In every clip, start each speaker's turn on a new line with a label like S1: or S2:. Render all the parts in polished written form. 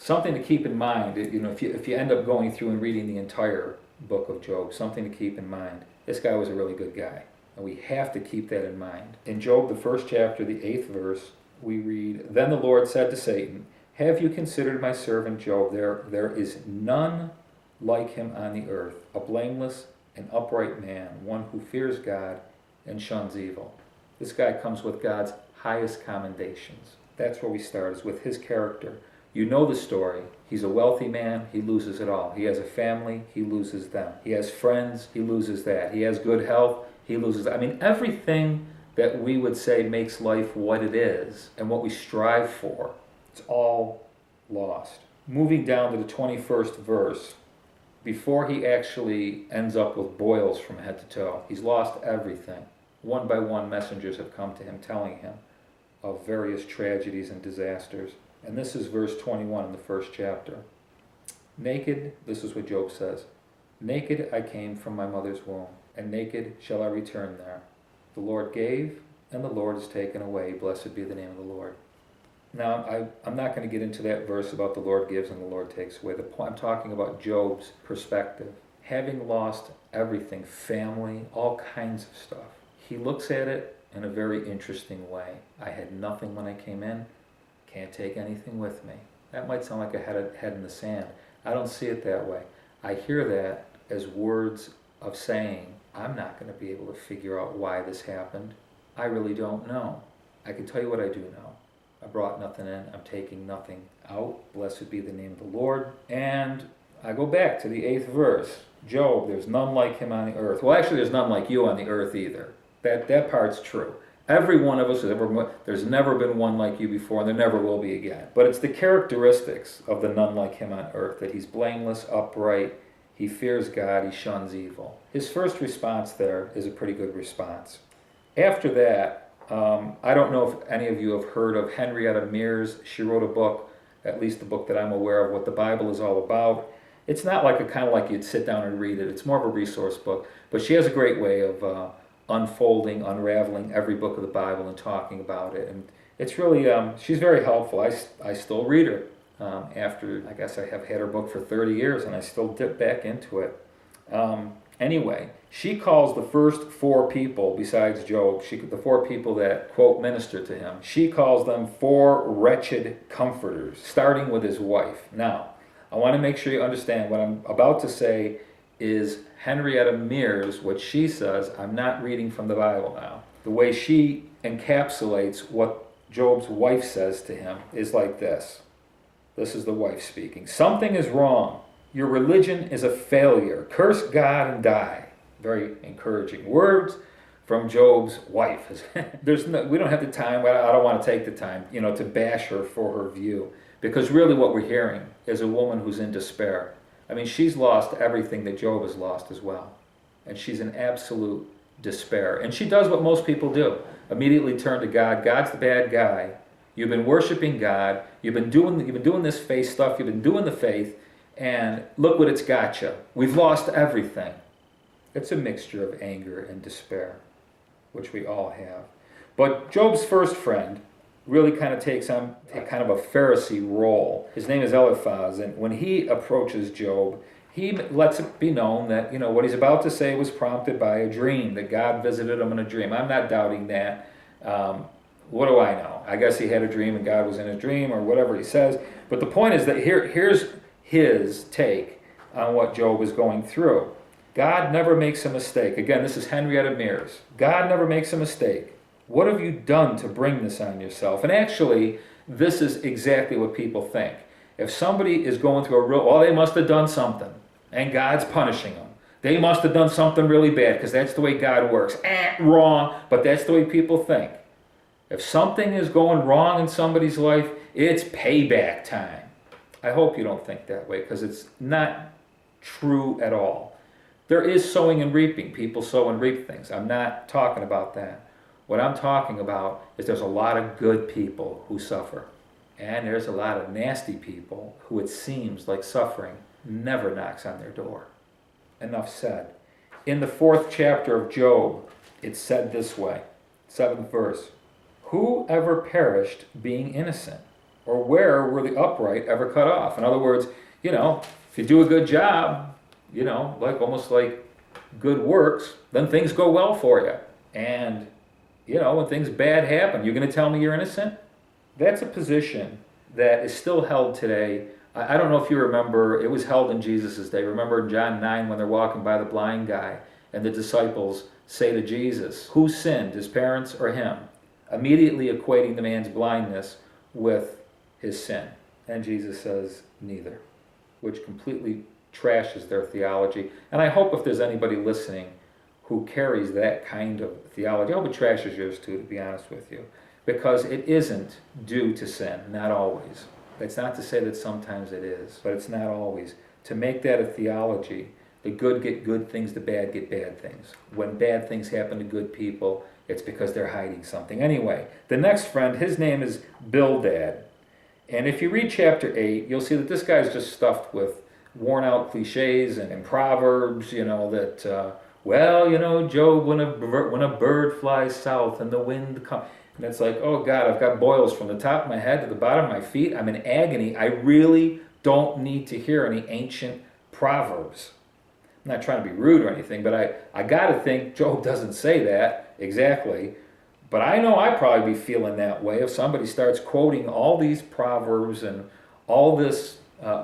S1: Something to keep in mind, if you end up going through and reading the entire book of Job, something to keep in mind. This guy was a really good guy, and we have to keep that in mind. In Job, the 1st chapter, the 8th verse, we read, "Then the Lord said to Satan, have you considered my servant Job? There is none like him on the earth, a blameless and upright man, one who fears God and shuns evil." This guy comes with God's highest commendations. That's where we start, is with his character. You know the story. He's a wealthy man, he loses it all. He has a family, he loses them. He has friends, he loses that. He has good health, he loses that. I mean, everything that we would say makes life what it is and what we strive for, it's all lost. Moving down to the 21st verse, before he actually ends up with boils from head to toe, he's lost everything. One by one, messengers have come to him telling him of various tragedies and disasters. And this is verse 21 in the 1st chapter. "Naked," this is what Job says, "naked I came from my mother's womb, and naked shall I return there. The Lord gave, and the Lord has taken away. Blessed be the name of the Lord." Now, I'm not going to get into that verse about the Lord gives and the Lord takes away. I'm talking about Job's perspective. Having lost everything, family, all kinds of stuff, he looks at it in a very interesting way. I had nothing when I came in. Can't take anything with me. That might sound like a head in the sand. I don't see it that way. I hear that as words of saying, I'm not going to be able to figure out why this happened. I really don't know. I can tell you what I do know. I brought nothing in. I'm taking nothing out. Blessed be the name of the Lord. And I go back to the 8th verse. Job, there's none like him on the earth. Well, actually, there's none like you on the earth either. That part's true. Every one of us, there's never been one like you before, and there never will be again. But it's the characteristics of the none like him on earth, that he's blameless, upright, he fears God, he shuns evil. His first response there is a pretty good response. After that, I don't know if any of you have heard of Henrietta Mears. She wrote a book, at least the book that I'm aware of, what the Bible is all about. It's not like a kind of like you'd sit down and read it. It's more of a resource book. But she has a great way of unfolding, unraveling every book of the Bible and talking about it. And it's really, she's very helpful. I still read her after, I guess I have had her book for 30 years and I still dip back into it. Anyway, she calls the first 4 people besides Job, the 4 people that, quote, minister to him, she calls them 4 wretched comforters, starting with his wife. Now, I want to make sure you understand what I'm about to say is Henrietta Mears, what she says. I'm not reading from the Bible now. The way she encapsulates what Job's wife says to him is like this. This is the wife speaking. "Something is wrong. Your religion is a failure. Curse God and die." Very encouraging words from Job's wife. We don't have the time, I don't want to take the time, to bash her for her view. Because really what we're hearing is a woman who's in despair. I mean, she's lost everything that Job has lost as well. And she's in absolute despair. And she does what most people do. Immediately turn to God. God's the bad guy. You've been worshiping God. You've been doing this faith stuff. You've been doing the faith. And look what it's got you. We've lost everything. It's a mixture of anger and despair, which we all have. But Job's first friend really kind of takes on kind of a Pharisee role. His name is Eliphaz, and when he approaches Job, he lets it be known that, what he's about to say was prompted by a dream, that God visited him in a dream. I'm not doubting that. What do I know? I guess he had a dream and God was in a dream, or whatever he says. But the point is that here's his take on what Job is going through. God never makes a mistake. Again, this is Henrietta Mears. God never makes a mistake. What have you done to bring this on yourself? And actually, this is exactly what people think. If somebody is going through they must have done something, and God's punishing them. They must have done something really bad, because that's the way God works. Wrong, but that's the way people think. If something is going wrong in somebody's life, it's payback time. I hope you don't think that way, because it's not true at all. There is sowing and reaping. People sow and reap things. I'm not talking about that. What I'm talking about is there's a lot of good people who suffer. And there's a lot of nasty people who it seems like suffering never knocks on their door. Enough said. In the 4th chapter of Job, it's said this way, 7th verse. "Who ever perished being innocent? Or where were the upright ever cut off? In other words, if you do a good job, like almost like good works, then things go well for you. And, when things bad happen, you're going to tell me you're innocent? That's a position that is still held today. I don't know if you remember, it was held in Jesus' day. Remember in John 9 when they're walking by the blind guy and the disciples say to Jesus, who sinned, his parents or him? Immediately equating the man's blindness with his sin. And Jesus says, neither, which completely trashes their theology. And I hope if there's anybody listening who carries that kind of theology, I hope it trashes yours too, to be honest with you. Because it isn't due to sin, not always. That's not to say that sometimes it is, but it's not always. To make that a theology, the good get good things, the bad get bad things. When bad things happen to good people, it's because they're hiding something. Anyway, the next friend, his name is Bildad. And if you read chapter 8, you'll see that this guy's just stuffed with worn out cliches and proverbs, Job, when a bird flies south and the wind comes. And it's like, oh God, I've got boils from the top of my head to the bottom of my feet. I'm in agony. I really don't need to hear any ancient proverbs. I'm not trying to be rude or anything, but I got to think Job doesn't say that exactly. But I know I'd probably be feeling that way if somebody starts quoting all these proverbs and all this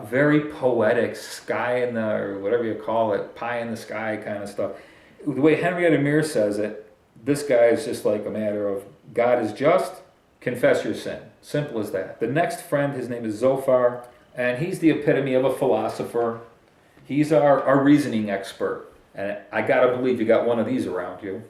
S1: very poetic sky in the, or whatever you call it, pie in the sky kind of stuff. The way Henrietta Meir says it, this guy is just like a matter of God is just, confess your sin. Simple as that. The next friend, his name is Zophar, and he's the epitome of a philosopher. He's our reasoning expert. And I got to believe you got one of these around you,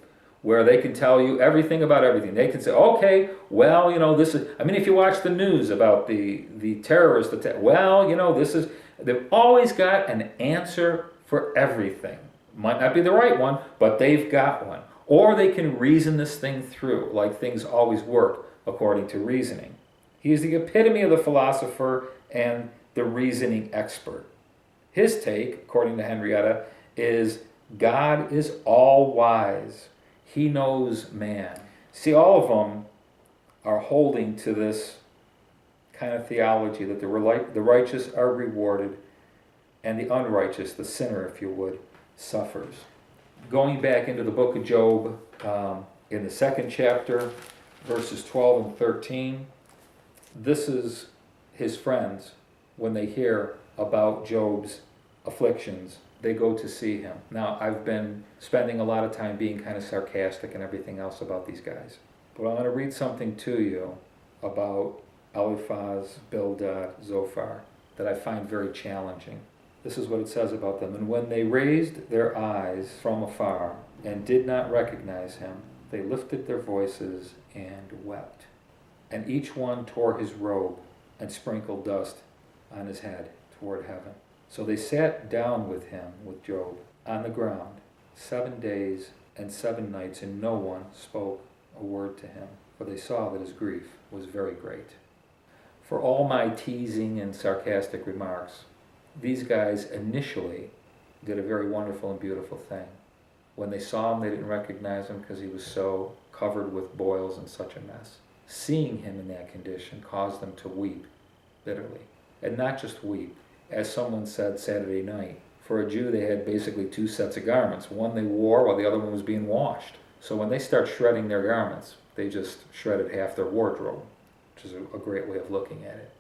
S1: where they can tell you everything about everything. They can say, okay, well, this is, if you watch the news about the terrorist attack, this is, they've always got an answer for everything. Might not be the right one, but they've got one. Or they can reason this thing through, like things always work according to reasoning. He is the epitome of the philosopher and the reasoning expert. His take, according to Henrietta, is God is all wise. He knows man. See, all of them are holding to this kind of theology that the righteous are rewarded and the unrighteous, the sinner, if you would, suffers. Going back into the book of Job, in the 2nd chapter, verses 12 and 13, this is his friends, when they hear about Job's afflictions, they go to see him. Now, I've been spending a lot of time being kind of sarcastic and everything else about these guys. But I'm going to read something to you about Eliphaz, Bildad, Zophar that I find very challenging. This is what it says about them. And when they raised their eyes from afar and did not recognize him, they lifted their voices and wept. And each one tore his robe and sprinkled dust on his head toward heaven. So they sat down with him, with Job, on the ground 7 days and 7 nights, and no one spoke a word to him, for they saw that his grief was very great. For all my teasing and sarcastic remarks, these guys initially did a very wonderful and beautiful thing. When they saw him, they didn't recognize him because he was so covered with boils and such a mess. Seeing him in that condition caused them to weep bitterly. And not just weep. As someone said Saturday night, for a Jew they had basically 2 sets of garments. One they wore while the other one was being washed. So when they start shredding their garments, they just shredded half their wardrobe, which is a great way of looking at it.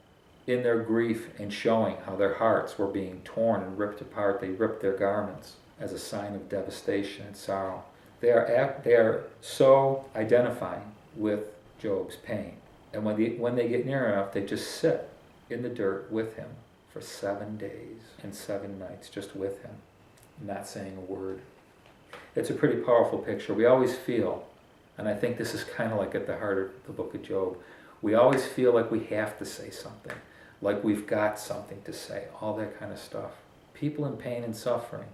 S1: In their grief and showing how their hearts were being torn and ripped apart, they ripped their garments as a sign of devastation and sorrow. They are so identifying with Job's pain. And when they get near enough, they just sit in the dirt with him for 7 days and 7 nights, just with him, not saying a word. It's a pretty powerful picture. We always feel, and I think this is kind of like at the heart of the book of Job, we always feel like we have to say something, like we've got something to say, all that kind of stuff. People in pain and suffering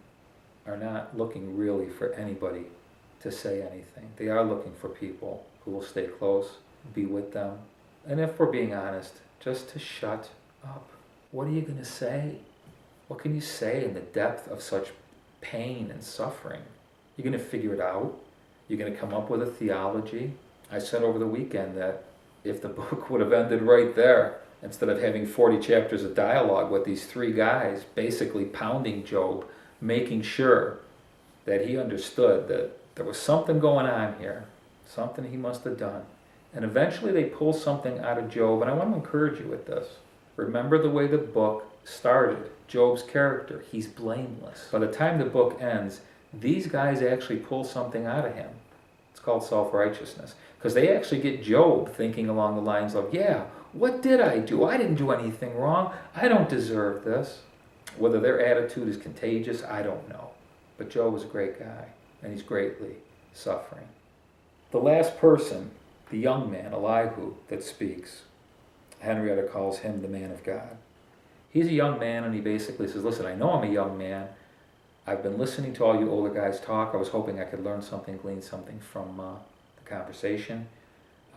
S1: are not looking really for anybody to say anything. They are looking for people who will stay close, be with them, and if we're being honest, just to shut up. What are you going to say? What can you say in the depth of such pain and suffering? You're going to figure it out? You're going to come up with a theology? I said over the weekend that if the book would have ended right there instead of having 40 chapters of dialogue with these three guys basically pounding Job, making sure that he understood that there was something going on here, something he must have done. And eventually they pull something out of Job, and I want to encourage you with this. Remember the way the book started. Job's character, he's blameless. By the time the book ends, these guys actually pull something out of him. It's called self-righteousness. Because they actually get Job thinking along the lines of, yeah, what did I do? I didn't do anything wrong. I don't deserve this. Whether their attitude is contagious, I don't know. But Job was a great guy, and he's greatly suffering. The last person, the young man, Elihu, that speaks, Henrietta calls him the man of God. He's a young man, and he basically says, listen, I know I'm a young man. I've been listening to all you older guys talk. I was hoping I could learn something, glean something from the conversation.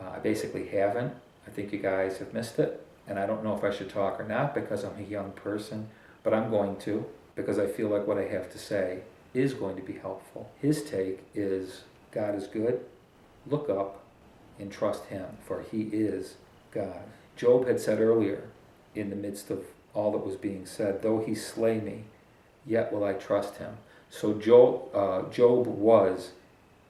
S1: I basically haven't. I think you guys have missed it, and I don't know if I should talk or not because I'm a young person, but I'm going to, because I feel like what I have to say is going to be helpful. His take is, God is good. Look up and trust him, for he is God. Job had said earlier, in the midst of all that was being said, though he slay me, yet will I trust him. So Job was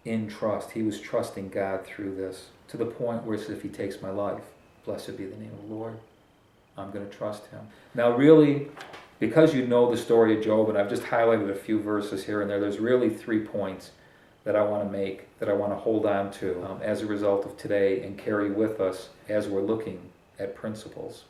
S1: in trust. He was trusting God through this, to the point where he says, if he takes my life, blessed be the name of the Lord. I'm going to trust him. Now really, because you know the story of Job, and I've just highlighted a few verses here and there, there's really 3 points that I want to make, that I want to hold on to as a result of today and carry with us as we're looking at principles.